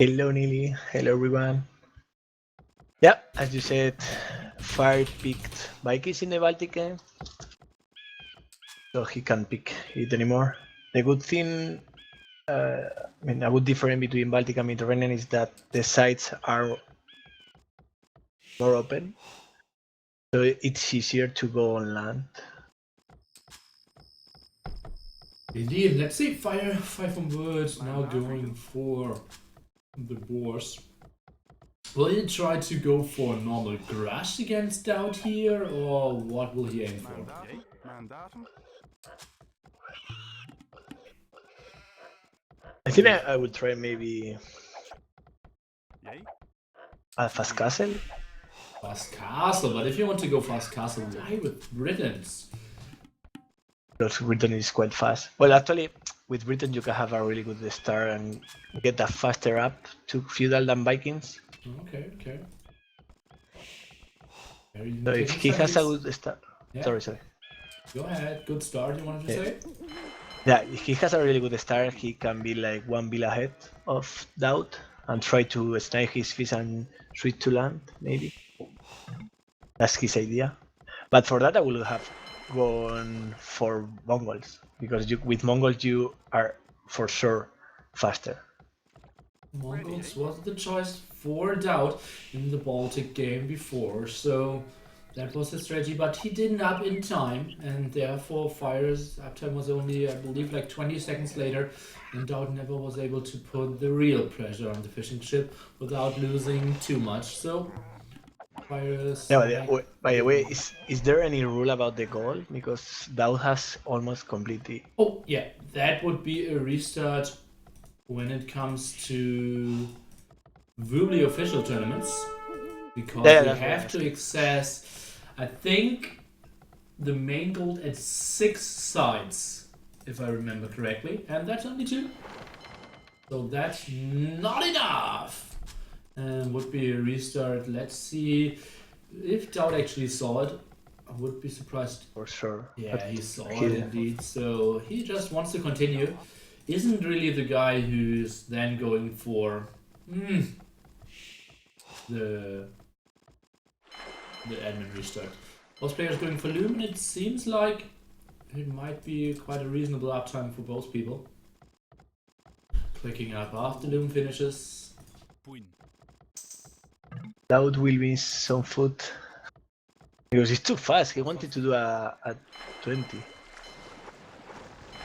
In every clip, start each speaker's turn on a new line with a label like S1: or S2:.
S1: Hello, Nili. Hello, everyone. Yeah, as you said, Fire picked Vikings in the Baltic game, so he can't pick it anymore. The good thing, a good difference between Baltic and Mediterranean is that the sites are more open, so it's easier to go on land.
S2: Indeed, let's see. Fire 5 on words now going for the boars. Will he try to go for normal grass against DauT here, or what will he aim for?
S1: I think I would try maybe a fast castle.
S2: Fast castle, but if you want to go fast castle, why with Britons?
S1: Because Britain is quite fast. Well, actually, with Britain you can have a really good start and get a faster up to Feudal than Vikings.
S2: Okay.
S1: So if he has a good start,
S2: yeah.
S1: sorry.
S2: Go ahead, good start. You wanted to say?
S1: Yeah, if he has a really good start, he can be like 1 bill ahead of DauT and try to snipe his fish and switch to land, maybe. That's his idea. But for that, I would have gone for Mongols, because with Mongols you are for sure faster.
S2: Mongols was the choice for DauT in the Baltic game before, so that was his strategy, but he didn't up in time, and therefore Fire's uptime was only, I believe, like 20 seconds later, and DauT never was able to put the real pressure on the fishing ship without losing too much, so Fire's...
S1: Yeah, by the way, is there any rule about the goal? Because DauT has almost completely...
S2: Oh, yeah, that would be a restart when it comes to Woobly official tournaments, because you have to access, I think, the main gold at 6 sides, if I remember correctly, and that's only 2. So that's not enough. And would be a restart. Let's see if DauT actually saw it. I would be surprised.
S1: For sure.
S2: Yeah, he saw it indeed. So he just wants to continue. Isn't really the guy who's then going for the admin restart. Most players going for Loom, and it seems like it might be quite a reasonable uptime for both people. Clicking up after Loom finishes.
S1: DauT will miss some food because it's too fast. He wanted to do a 20.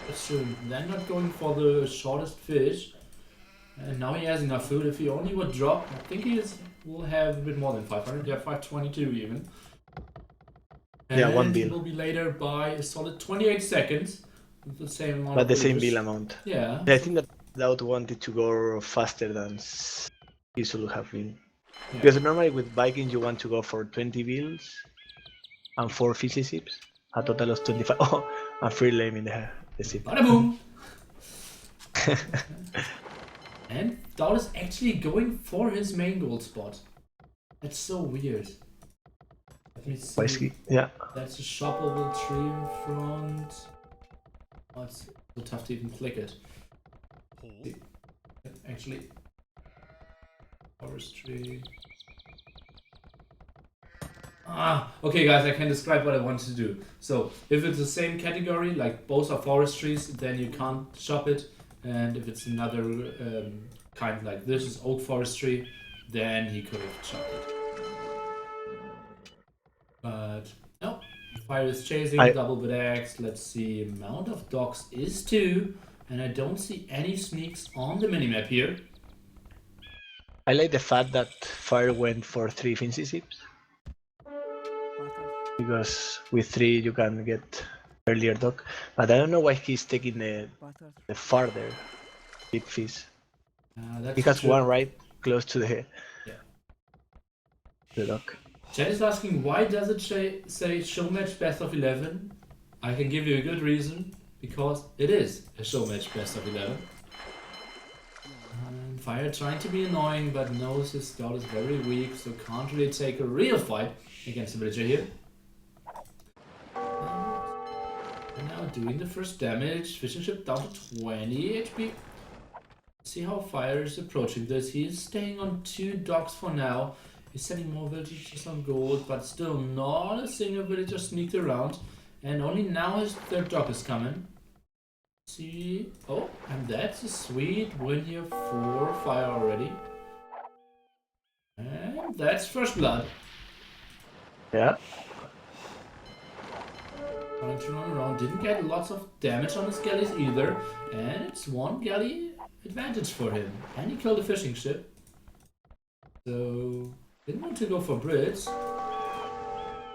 S2: That's true. Then not going for the shortest fish. And now he has enough food. If he only would drop, I think he will have a bit more than 500. Yeah, 522 even. And
S1: yeah, 1 bill.
S2: It will be later by a solid 28 seconds. With the same amount.
S1: But the same bill amount.
S2: Yeah.
S1: I think that DauT wanted to go faster than he should have been. Yeah. Because normally with Vikings you want to go for 20 bills and 4 fishy ships. A total of 25. Oh, and 3 lame in the ship.
S2: Bada boom! And DauT is actually going for his main gold spot. That's so weird. Let me see.
S1: Yeah.
S2: That's a shoppable tree in front. Oh, it's so tough to even click it. Actually, forestry. Okay guys, I can describe what I want to do. So, if it's the same category, like both are forestries, then you can't shop it. And if it's another kind like this is oak forestry, then he could have shopped it. But no, Fire is chasing, double bit X. Let's see, amount of docks is 2, and I don't see any sneaks on the minimap here.
S1: I like the fact that Fire went for 3 fancy ships. Because with 3 you can get earlier dock. But I don't know why he's taking the farther big fish. He has one right close to the dock.
S2: Chat is asking, why does it say show match best of 11? I can give you a good reason, because it is a show match best of 11. And Fire trying to be annoying, but knows his scout is very weak, so can't really take a real fight against the villager here. And now doing the first damage, fishing ship down to 20 HP. See how Fire is approaching this. He is staying on 2 docks for now. He's sending more villagers on gold, but still not a single villager sneaked around. And only now his 3rd dock is coming. See, oh, and that's a sweet win here for Fire already. And that's first blood.
S1: Yeah.
S2: Trying to run around, didn't get lots of damage on his galleys either. And it's 1 galley advantage for him. And he killed a fishing ship. So, didn't want to go for bridge.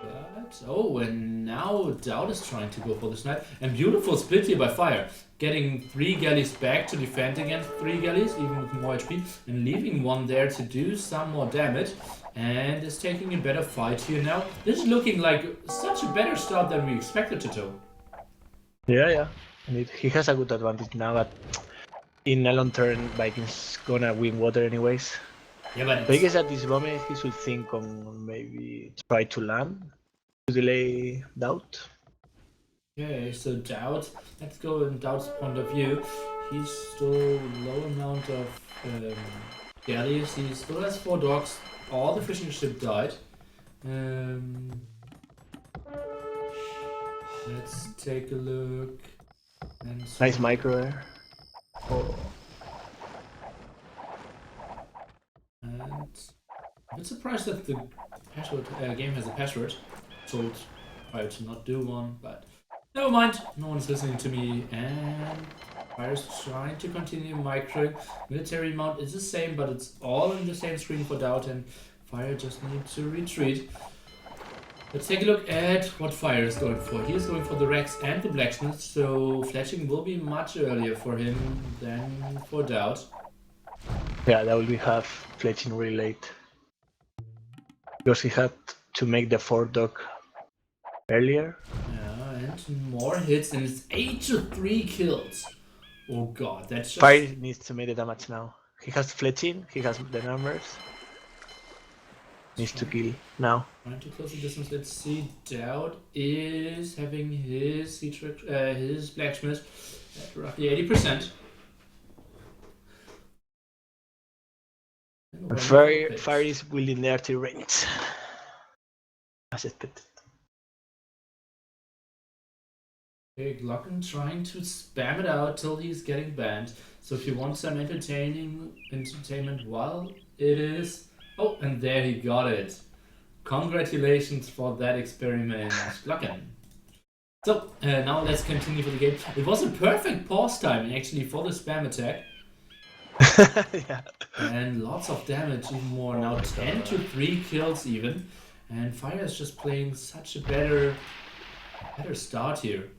S2: But, oh, and now DauT is trying to go for the snipe. And beautiful split here by Fire. Getting 3 galleys back to defend against 3 galleys, even with more HP. And leaving 1 there to do some more damage. And is taking a better fight here now. This is looking like such a better start than we expected it to.
S1: Yeah. And he has a good advantage now, but in a long turn, Vikings gonna win water anyways.
S2: Yeah, but
S1: I guess at this moment he should think on maybe try to land to delay DauT.
S2: okay, so DauT, let's go in DauT's point of view. He's still low amount of galleys. He still has 4 docks. All the fishing ship died. Let's take a look. And
S1: Nice micro there. Oh.
S2: And I'm a bit surprised that the password game has a password. Told Fire to not do one, but never mind. No one's listening to me, and Fire's trying to continue microing. Military mount is the same, but it's all in the same screen for DauT, and Fire just needs to retreat. Let's take a look at what Fire is going for. He is going for the Rex and the Blacksmith, so fletching will be much earlier for him than for DauT.
S1: Yeah, that will be half fletching really late. Because he had to make the 4th dock earlier.
S2: Yeah, and more hits, and it's 8-3 kills. Oh god, that's just...
S1: Fire needs to make the damage now. He has fletching, he has the numbers. Needs to kill now.
S2: Trying to close the distance. Let's see. DauT is having his Blacksmith at roughly 80%.
S1: Fire is building their TyRanT. As expected.
S2: Okay, Glocken trying to spam it out till he's getting banned. So if you want some entertainment while it is... Oh, and there he got it. Congratulations for that experiment, Glocken. So, now let's continue for the game. It was a perfect pause time, actually, for the spam attack.
S1: Yeah.
S2: And lots of damage, even more. Now 10-3 kills even. And Fire is just playing such a better start here.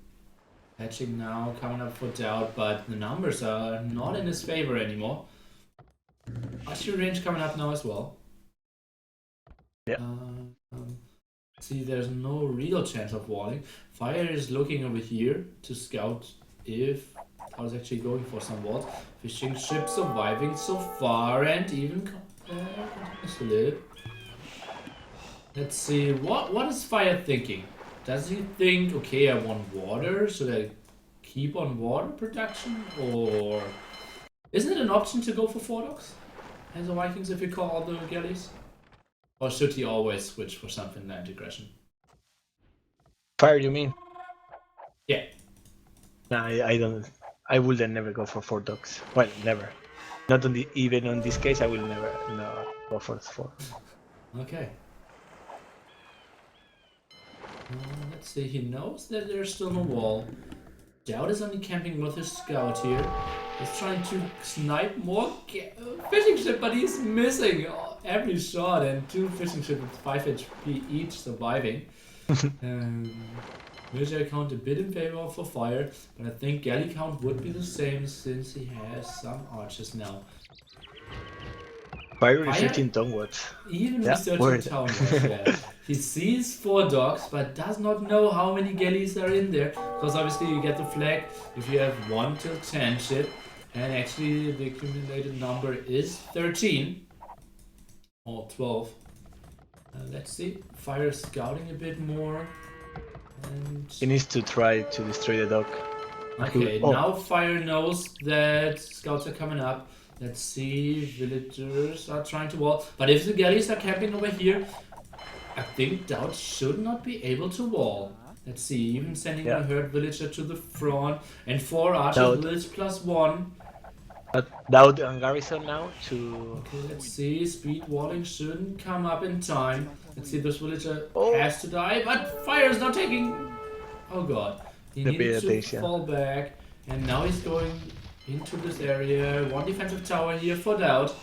S2: Patching now, coming up for DauT, but the numbers are not in his favor anymore. Archery range coming up now as well.
S1: Yeah.
S2: See, there's no real chance of walling. Fire is looking over here to scout if I was actually going for some walls. Fishing ship surviving so far, and even continues to live. Let's see, what is Fire thinking? Does he think, okay, I want water, should I keep on water production? Or isn't it an option to go for 4 docks as the Vikings if you call all the galleys? Or should he always switch for something land aggression?
S1: Fire, you mean?
S2: Yeah.
S1: Nah, I don't. I would never go for 4 docks. Well, never. Not on even on this case. I will never go for 4.
S2: Okay. Let's see. He knows that there's still no wall. DauT is only camping with his scout here. He's trying to snipe more fishing ship, but he's missing every shot, and 2 fishing ships with 5 HP each surviving. Military count a bit in favor for Fire, but I think galley count would be the same since he has some archers now.
S1: Fire researching downwards.
S2: Even researching downwards, yeah. He sees 4 docks, but does not know how many galleys are in there. Because obviously you get the flag if you have 1 till 10 ship. And actually the accumulated number is 13. Or 12. Let's see. Fire is scouting a bit more. And
S1: He needs to try to destroy the dock.
S2: okay, now Fire knows that scouts are coming up. Let's see, villagers are trying to wall. But if the galleys are camping over here, I think DauT should not be able to wall. Let's see, even sending a herd villager to the front. And 4 archers, village +1.
S1: But DauT and Garrison now to...
S2: Okay, let's see, speed walling shouldn't come up in time. Let's see, this villager has to die, but fire is not taking... Oh god, he needed to fall back. And now he's going into this area. 1 defensive tower here for DauT.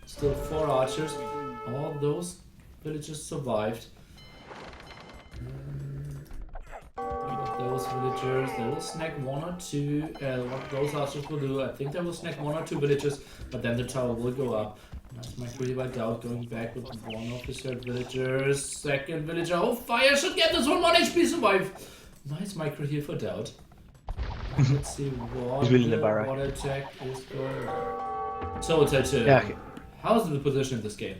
S2: Still 4 archers. All those villagers survived. Those villagers, they will snag 1 or 2. What those archers will do, I think they will snag 1 or 2 villagers, but then the tower will go up. Nice micro by DauT going back with 1 of his third villagers. Second villager, oh fire should get this one, 1 HP survive. Nice micro here for DauT. Let's see what the attack is going on. So TyRanT, how's the position in this game?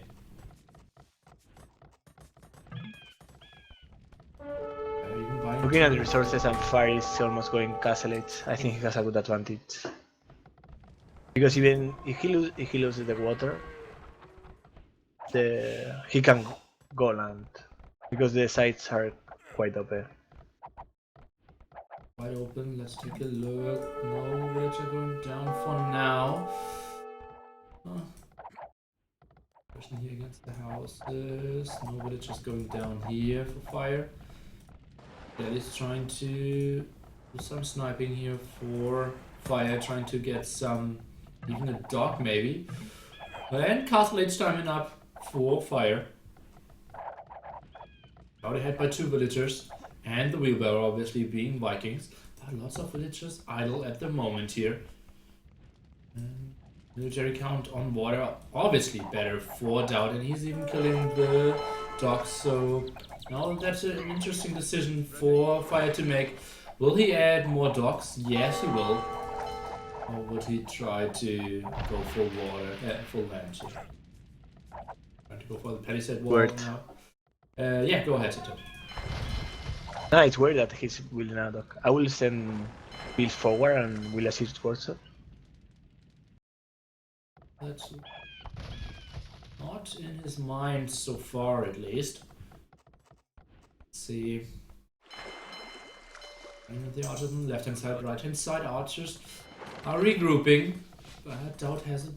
S1: Looking at the resources and fire is almost going castle it. I think he has a good advantage. Because even if he loses the water, he can go land. Because the sides are quite open.
S2: Wide open, let's take a look. No villager going down for now. Person here against the houses. No villagers going down here for fire. He's trying to do some sniping here for fire, trying to get some, even a dog maybe. And Castle Age timing up for fire. Out ahead by 2 villagers, and the wheelbarrow obviously being Vikings. But lots of villagers idle at the moment here. And military count on water, obviously better for DauT, and he's even killing the dogs, so... Now that's an interesting decision for fire to make. Will he add more docks? Yes, he will. Or would he try to go full water, full land? Trying to go for the palisade wall now. Yeah, go ahead, Tito.
S1: No, it's weird that he's building a dock. I will send Bill forward and will assist towards it.
S2: That's not in his mind so far, at least. See, and the archers on the left hand side, right hand side archers are regrouping, but DauT has a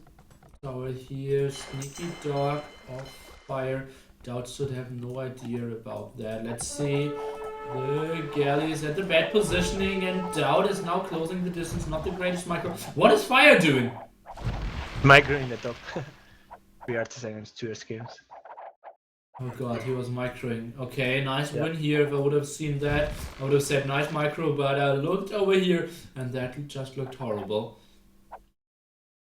S2: tower here, sneaky dog of fire. DauT should have no idea about that. Let's see, the galleys at the bad positioning, and DauT is now closing the distance. Not the greatest micro. What is fire doing?
S1: Micro in the top. 3 archers against 2 schemes.
S2: Oh god, he was microing. Okay, nice win here. If I would have seen that, I would have said nice micro, but I looked over here and that just looked horrible.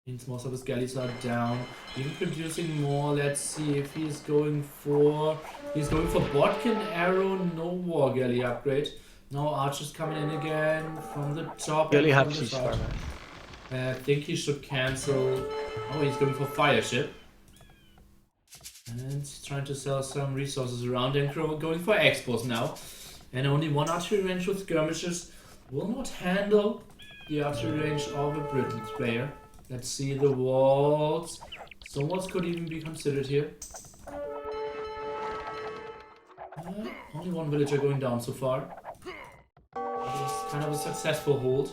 S2: Means most of his galleys are down. Even producing more. Let's see if he's going for... He's going for Bodkin Arrow, no war galley upgrade. Now archers coming in again from the top.
S1: He only has siege farmer.
S2: I think he should cancel... Oh, he's going for fire ship. And trying to sell some resources around and going for expos now. And only 1 archery range with skirmishes will not handle the archery range of a Britain's player. Let's see the walls. Some walls could even be considered here. Only 1 villager going down so far. It's kind of a successful hold.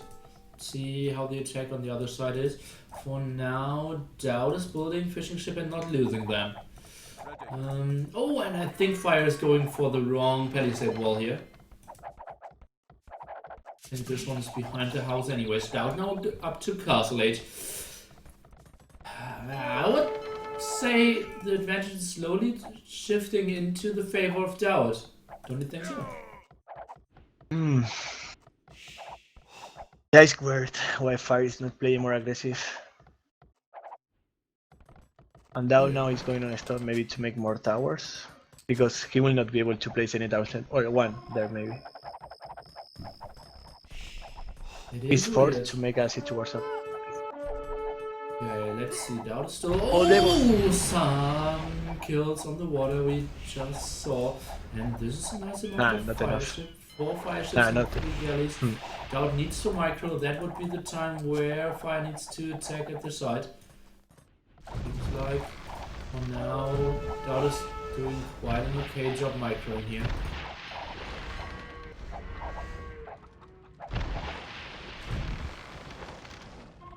S2: Let's see how the attack on the other side is. For now, DauT is building fishing ship and not losing them. Oh, and I think fire is going for the wrong palisade wall here. I think this one is behind the house anyways. DauT now up to Castle Age. I would say the advantage is slowly shifting into the favor of DauT. Don't you think so?
S1: Yeah, it's weird why fire is not playing more aggressive. And DauT now is going on a stop maybe to make more towers. Because he will not be able to place any towers, or 1 there maybe. He's forced to make a siege workshop.
S2: Okay, let's see. DauT is still... Oh, some kills on the water we just saw. And this is a nice amount of fire ship 4 fire ships
S1: Nah,
S2: and
S1: not
S2: 3 galleys. DauT needs to micro. That would be the time where fire needs to attack at the side. Seems like for now DauT is doing quite an okay job microing here.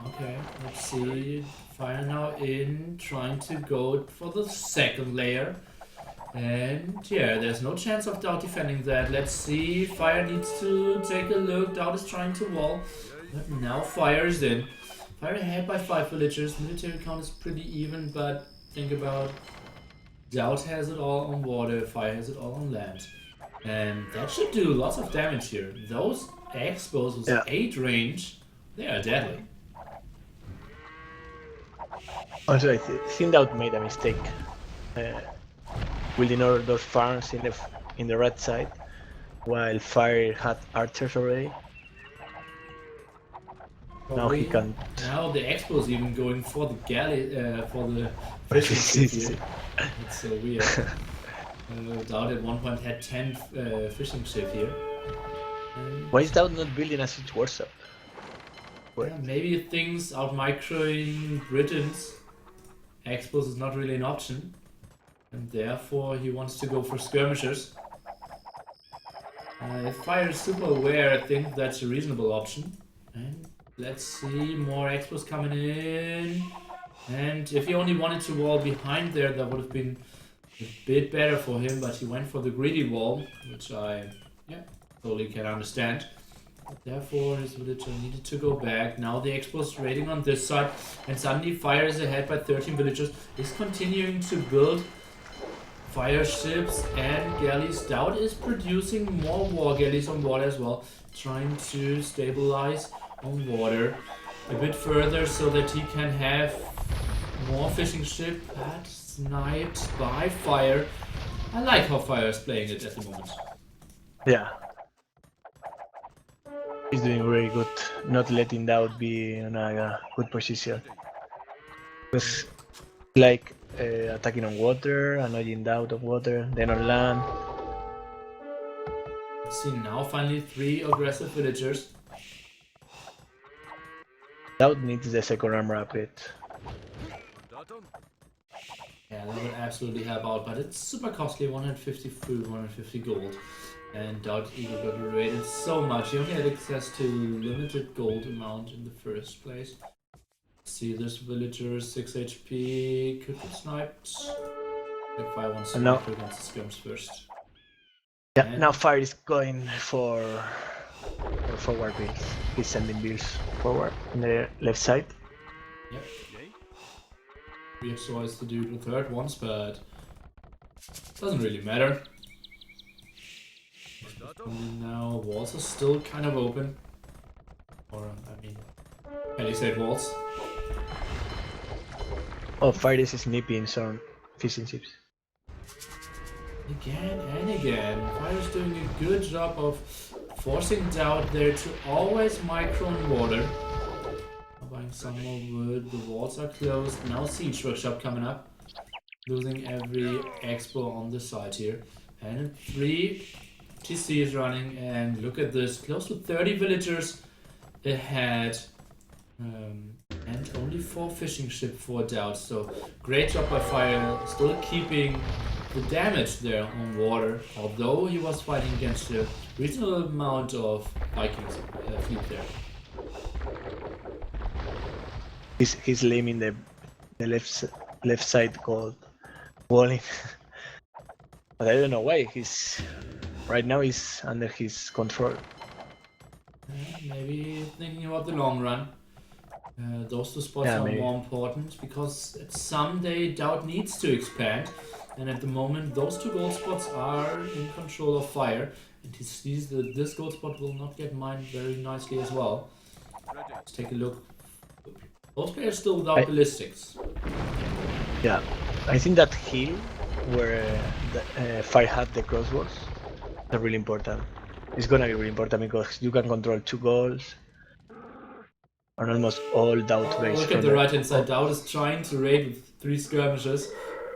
S2: Okay, let's see. Fire now in, trying to go for the second layer. And yeah, there's no chance of DauT defending that. Let's see. Fire needs to take a look. DauT is trying to wall. But now Fire is in. Fire ahead by 5 villagers. Military count is pretty even, but think about DauT has it all on water, Fire has it all on land. And that should do lots of damage here. Those X-bows with 8 range, they are deadly.
S1: Also, I think DauT made a mistake. Building all those farms in the red side, while Fire had archers already. Now he can't.
S2: Now the Expo is even going for the galley, for the fishing ship here. It's so weird. DauT at one point had 10 fishing ship here.
S1: Why is DauT not building a siege workshop?
S2: Yeah, maybe things out microing Britons. Expos is not really an option. And therefore he wants to go for skirmishers. If Fire is super aware, I think that's a reasonable option. And let's see, more Expos coming in. And if he only wanted to wall behind there, that would have been a bit better for him, but he went for the greedy wall, which I totally can understand. Therefore, his villager needed to go back. Now the Expo's raiding on this side, and suddenly Fire is ahead by 13 villagers. Is continuing to build fire ships and galleys. DauT is producing more war galleys on water as well, trying to stabilize on water a bit further so that he can have more fishing ship, but sniped by Fire. I like how Fire is playing it at the moment.
S1: Yeah. He's doing very good, not letting DauT be in a good position. Because, like, attacking on water, annoying DauT on water, then on land.
S2: Let's see, now finally 3 aggressive villagers.
S1: DauT needs the second armor upgrade.
S2: Yeah, that would absolutely help out, but it's super costly, 150 food, 150 gold. And DauT even got raided so much, he only had access to limited gold amount in the first place. See this villager, 6 HP, could get sniped. If I want to snipe against the skirms first.
S1: Yeah, and now Fire is going for forward builds. He's sending builds forward on the left side.
S2: Yep. We have so as to do the third ones, but doesn't really matter. And now walls are still kind of open. Or, I mean, palisade walls.
S1: Oh, Fire is snipping some fishing ships.
S2: Again and again, Fire's doing a good job of forcing DauT there to always micro on water. Buying some more wood, the walls are closed. Now siege workshop coming up. Losing every expo on the side here. And 3 TC is running, and look at this, close to 30 villagers ahead. And only 4 fishing ship for DauT, so great job by Fire, still keeping the damage there on water, although he was fighting against a reasonable amount of Vikings fleet there.
S1: He's laming the left side called walling. But I don't know why. Right now he's under his control.
S2: Maybe thinking about the long run. Those 2 spots are more important because someday DauT needs to expand, and at the moment those 2 gold spots are in control of Fire, and he sees that this gold spot will not get mined very nicely as well. Let's take a look. Both players still without ballistics.
S1: Yeah, I think that hill where Fire had the crossbows are really important. It's gonna be really important because you can control 2 goals. And almost all DauT base.
S2: Look at the right hand side. DauT is trying to raid with 3 skirmishes,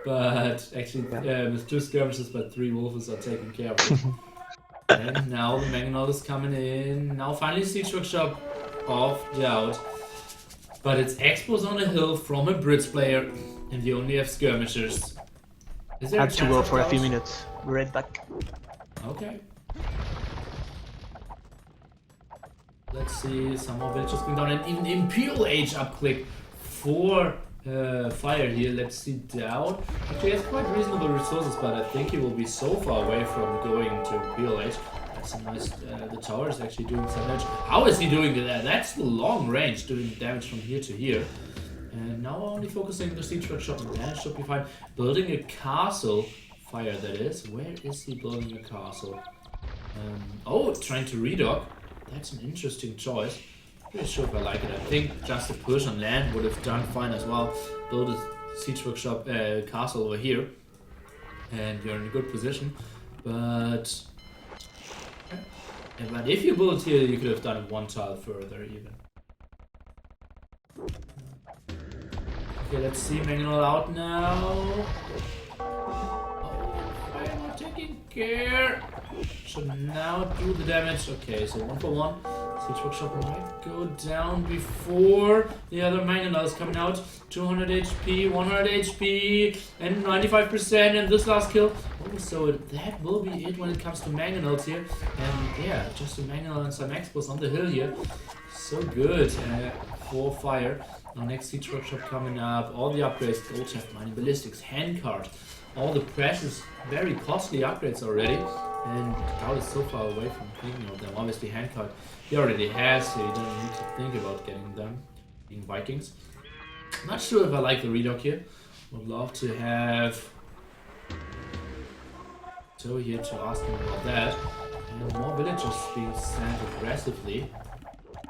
S2: but actually with 2 skirmishes, but 3 wolves are taking care of it. And now the Mangonel is coming in. Now finally Siege Workshop of DauT. But it's Expos on a hill from a Brits player, and we only have skirmishers. Is there
S1: I have to go for a few
S2: DauT?
S1: minutes. Be right back.
S2: Okay. Let's see, some more villages going down, and even Imperial Age upclick for Fire here. Let's see, DauT actually has quite reasonable resources, but I think he will be so far away from going to Imperial Age. That's a nice, the tower is actually doing some damage. How is he doing that? That's the long range, doing damage from here to here. And now we're only focusing on the Siege Workshop, and that should be fine. Building a castle, Fire that is. Where is he building a castle? Oh, trying to redock. That's an interesting choice. Pretty sure if I like it. I think just a push on land would have done fine as well. Build a Siege Workshop castle over here, and you're in a good position. But if you build here, you could have done it one tile further even. Okay, let's see Mangonel out now. Oh, I'm not taking care. Should now do the damage. Okay, so 1 for 1. Siege Workshop might go down before the other Mangonel is coming out. 200 HP, 100 HP, and 95%, and this last kill. Oh, so that will be it when it comes to Mangonels here. And yeah, just a Mangonel and some Expos on the hill here. So good for Fire. Now next Siege Workshop coming up. All the upgrades, Gold Shaft, Mining Ballistics, Handcart. All the precious, very costly upgrades already. And DauT is so far away from thinking of them. Obviously Handcart he already has, so you don't need to think about getting them, being Vikings. I'm not sure if I like the redock here. Would love to have Joe here to ask him about that. And more villagers being sent aggressively.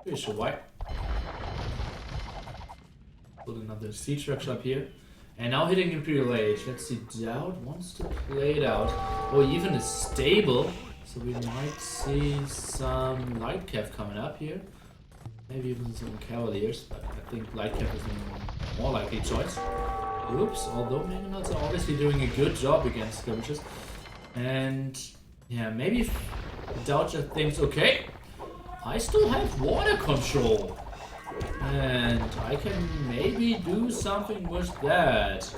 S2: Pretty sure why. Put another Siege Workshop here. And now hitting Imperial Age. Let's see, DauT wants to play it out. Or even a stable. So we might see some Light Cav coming up here. Maybe even some Cavaliers. But I think Light Cav is a more likely choice. Oops, although Mangonels are obviously doing a good job against skirmishes. And yeah, maybe DauT just thinks, okay, I still have water control. And I can maybe do something with that.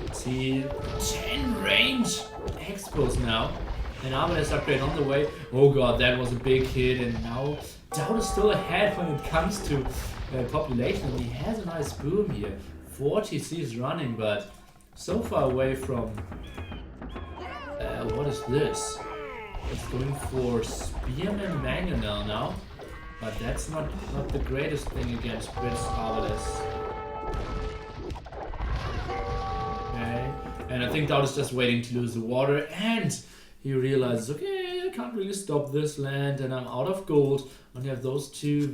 S2: Let's see, 10 range Expos now. And Armades upgrade on the way. Oh god, that was a big hit. And now DauT is still ahead when it comes to population. And he has a nice boom here. 40 Cs running, but so far away from... what is this? It's going for Spearman Mangonel now. But that's not the greatest thing against Brits Arbalest. Okay. And I think DauT is just waiting to lose the water, and he realizes, okay, I can't really stop this land, and I'm out of gold. Only have those two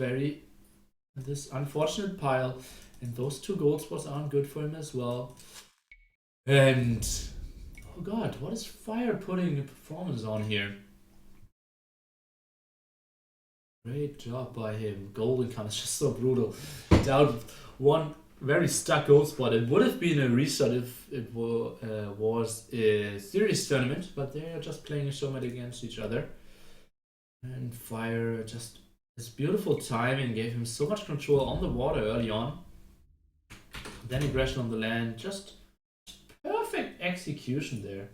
S2: this unfortunate pile, and those 2 gold spots aren't good for him as well. And oh god, what is Fire putting a performance on here? Great job by him. Gold income is just so brutal. DauT one very stuck gold spot. It would have been a restart if it was a series tournament, but they are just playing a showmatch against each other. And Fire just his beautiful timing gave him so much control on the water early on. Then aggression on the land, just perfect execution there.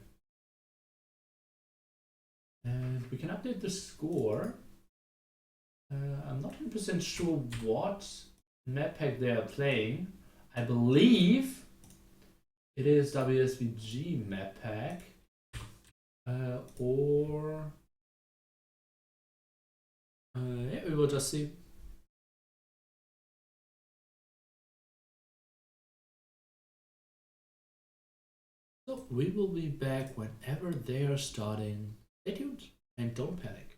S2: And we can update the score. I'm not 100% sure what map pack they are playing. I believe it is WSVG map pack. Yeah, we will just see. So we will be back whenever they are starting. Stay tuned and don't panic.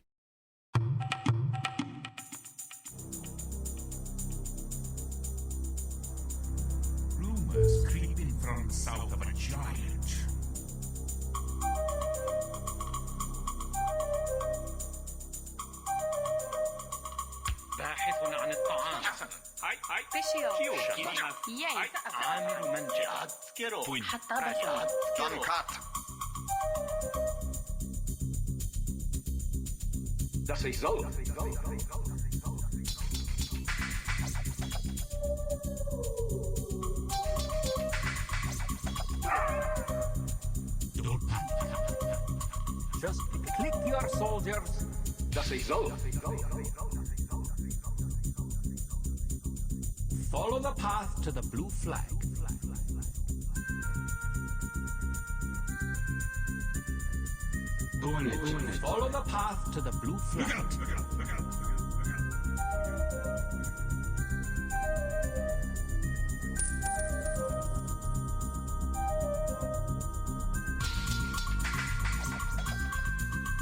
S3: Rumors creeping from south of a giant. باحث عن الطعام. هاي كيو عامل منجم حتى
S4: Das ist so. Just click your soldiers. Das ist so. Follow the path to the blue flag. Follow the path to the blue flag.
S3: Look out!